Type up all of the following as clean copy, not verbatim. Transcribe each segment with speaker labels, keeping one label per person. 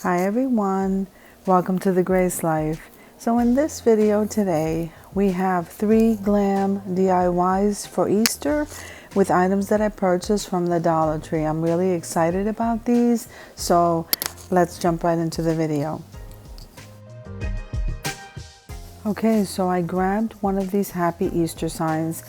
Speaker 1: Hi everyone, welcome to the Grace Life. So in this video today, we have 3 Glam DIYs for Easter with items that I purchased from the Dollar Tree. I'm really excited about these, so let's jump right into the video. Okay, so I grabbed one of these Happy Easter signs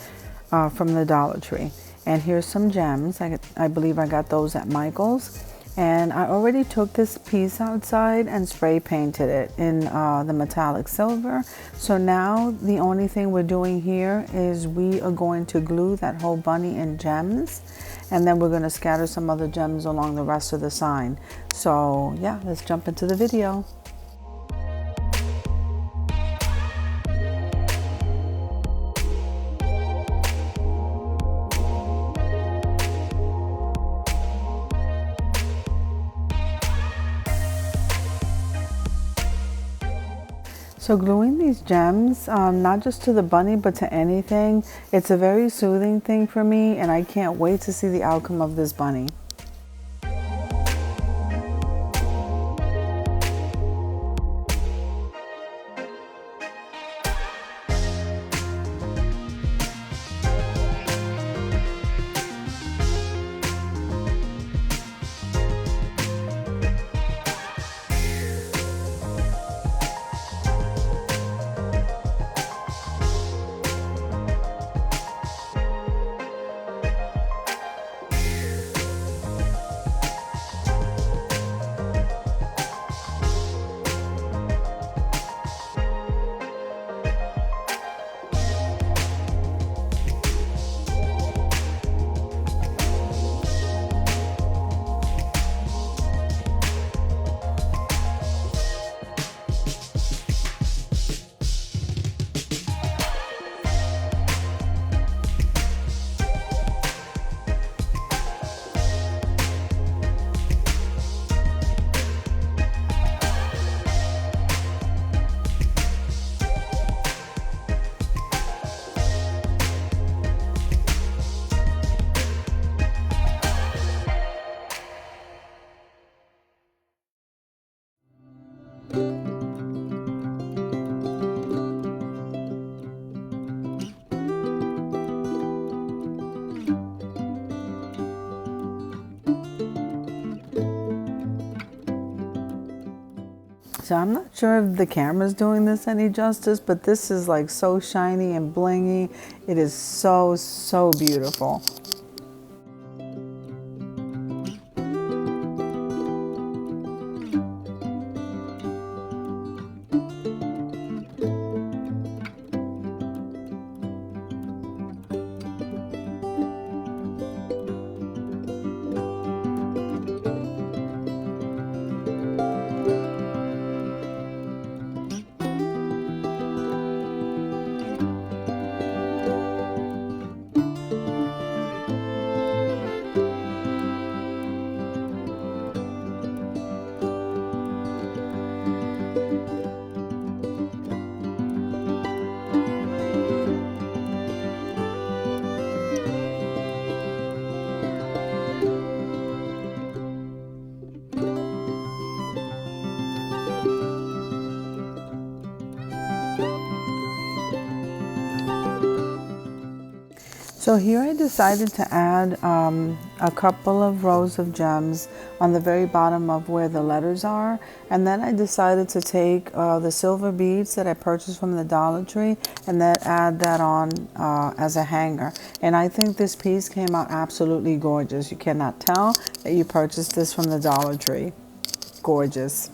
Speaker 1: from the Dollar Tree. And here's some gems. I believe I got those at Michael's. And I already took this piece outside and spray painted it in the metallic silver. So now the only thing we're doing here is we are going to glue that whole bunny in gems. And then we're going to scatter some other gems along the rest of the sign. So yeah, let's jump into the video. So gluing these gems, not just to the bunny, but to anything, it's a very soothing thing for me, and I can't wait to see the outcome of this bunny. So I'm not sure if the camera's doing this any justice, but this is like so shiny and blingy. It is so, so beautiful. So here I decided to add a couple of rows of gems on the very bottom of where the letters are. And then I decided to take the silver beads that I purchased from the Dollar Tree and then add that on as a hanger. And I think this piece came out absolutely gorgeous. You cannot tell that you purchased this from the Dollar Tree. Gorgeous.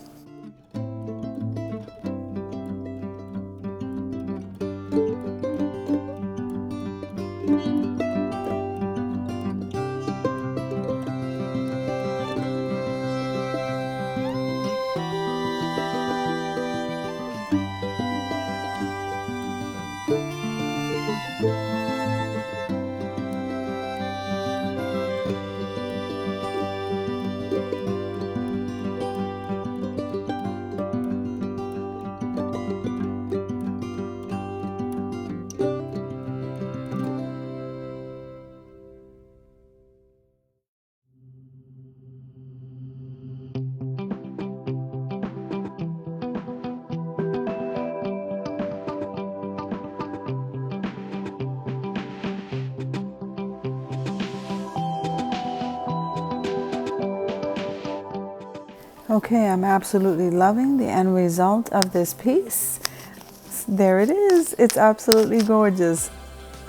Speaker 1: Okay, I'm absolutely loving the end result of this piece. There it is. It's absolutely gorgeous.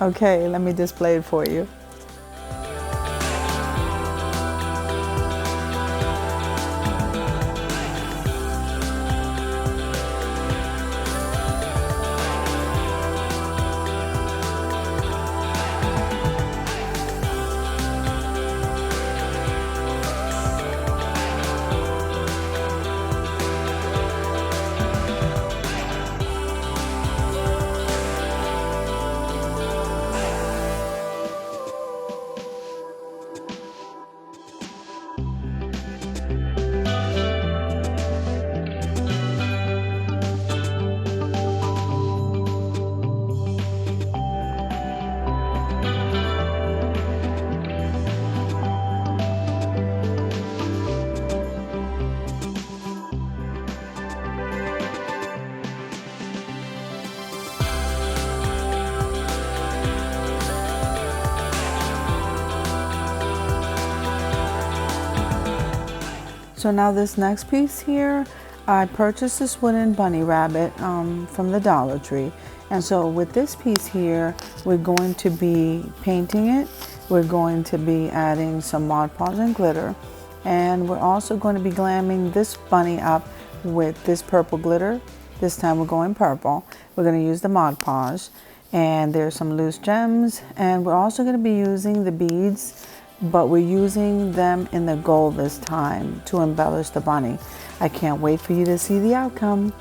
Speaker 1: Okay, let me display it for you. So now this next piece here, I purchased this wooden bunny rabbit from the Dollar Tree. And so with this piece here, we're going to be painting it. We're going to be adding some Mod Podge and glitter. And we're also going to be glamming this bunny up with this purple glitter. This time we're going purple. We're going to use the Mod Podge. And there's some loose gems. And we're also going to be using the beads, but we're using them in the gold this time to embellish the bunny. I can't wait for you to see the outcome.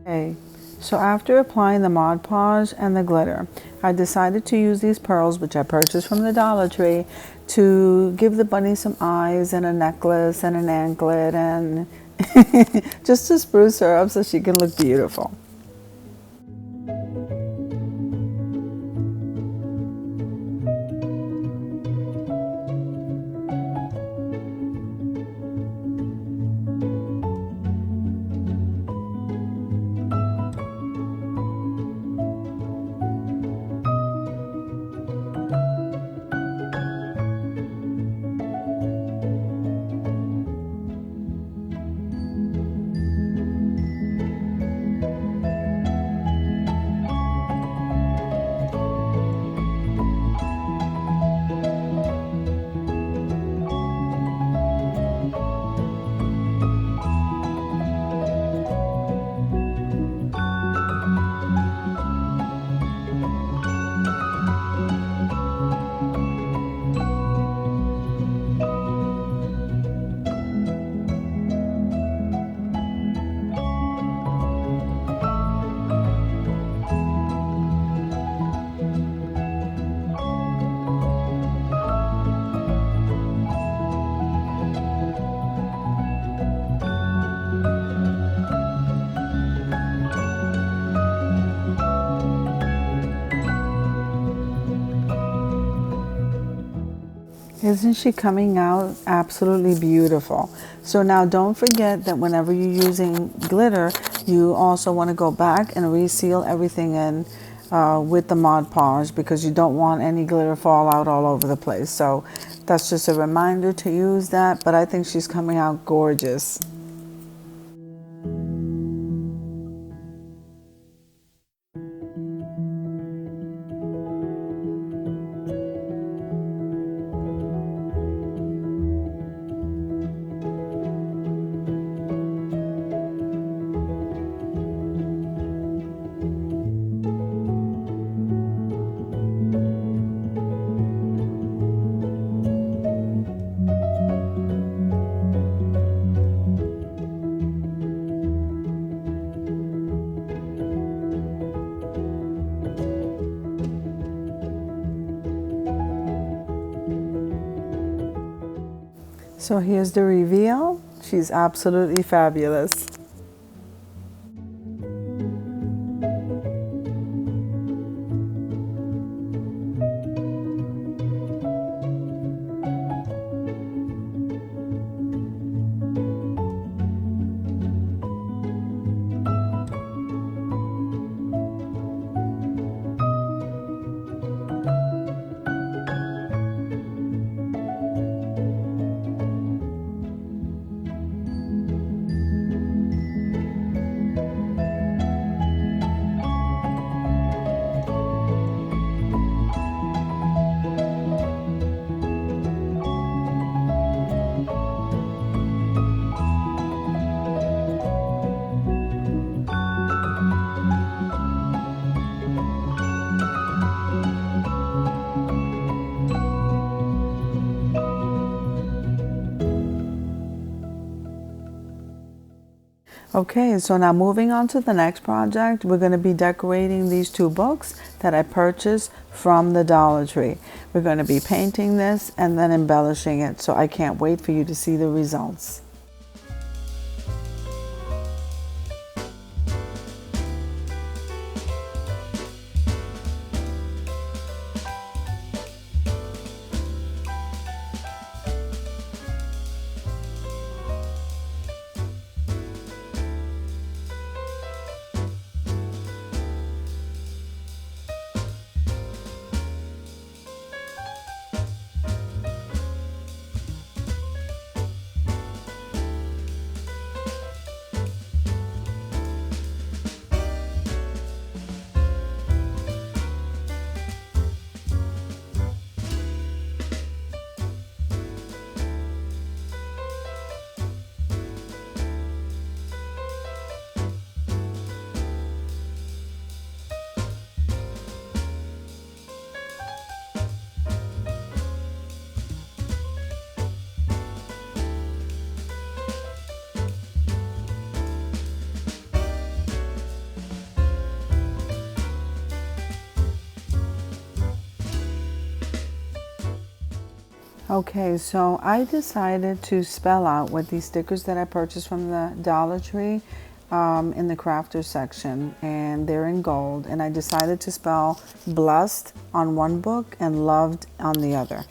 Speaker 1: Okay, so after applying the Mod Podge and the glitter, I decided to use these pearls, which I purchased from the Dollar Tree, to give the bunny some eyes and a necklace and an anklet and just to spruce her up so she can look beautiful. Isn't she coming out absolutely beautiful? So now don't forget that whenever you're using glitter, you also want to go back and reseal everything in with the Mod Podge because you don't want any glitter fall out all over the place. So that's just a reminder to use that, but I think she's coming out gorgeous. So here's the reveal. She's absolutely fabulous. Okay, so now moving on to the next project, we're going to be decorating these two books that I purchased from the Dollar Tree. We're going to be painting this and then embellishing it, so I can't wait for you to see the results. Okay, so I decided to spell out with these stickers that I purchased from the Dollar Tree in the crafters section, and they're in gold, and I decided to spell blessed on one book and loved on the other.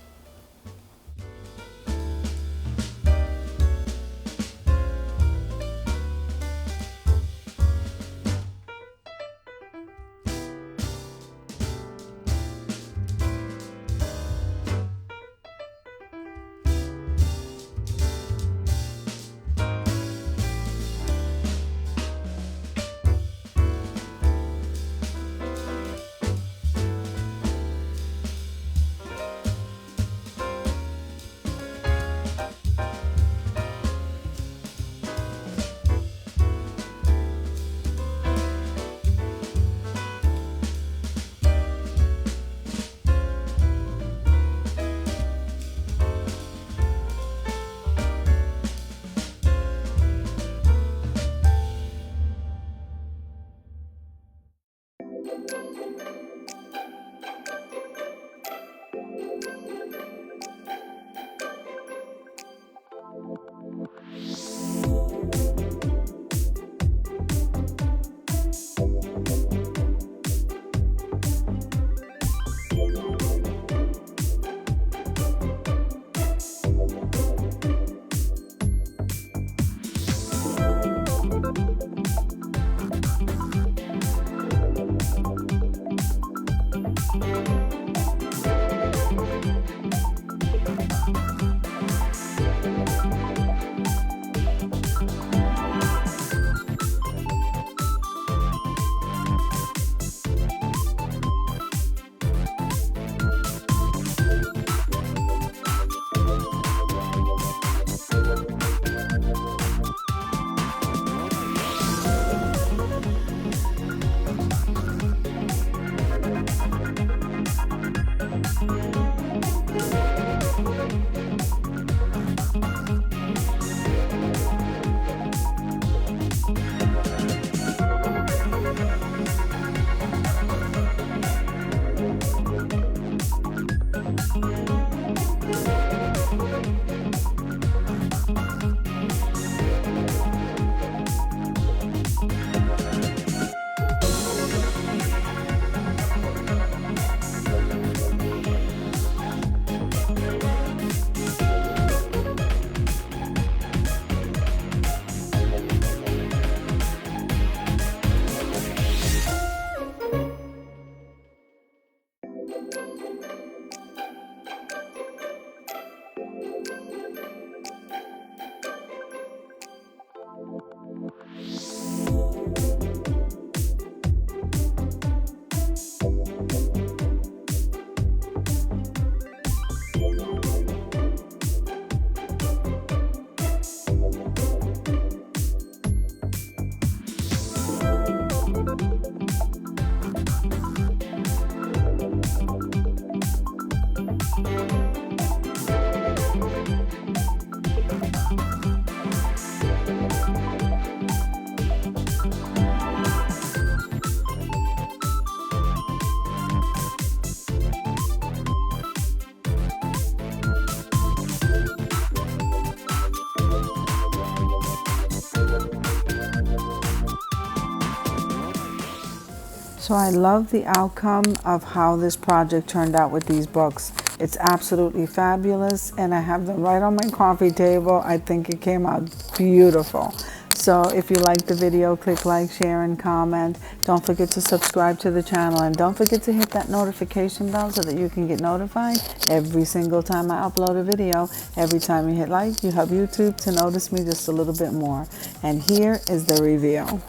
Speaker 1: So I love the outcome of how this project turned out with these books. It's absolutely fabulous, and I have them right on my coffee table. I think it came out beautiful. So if you liked the video, click like, share, and comment. Don't forget to subscribe to the channel, and don't forget to hit that notification bell so that you can get notified every single time I upload a video. Every time you hit like, you help YouTube to notice me just a little bit more. And here is the reveal.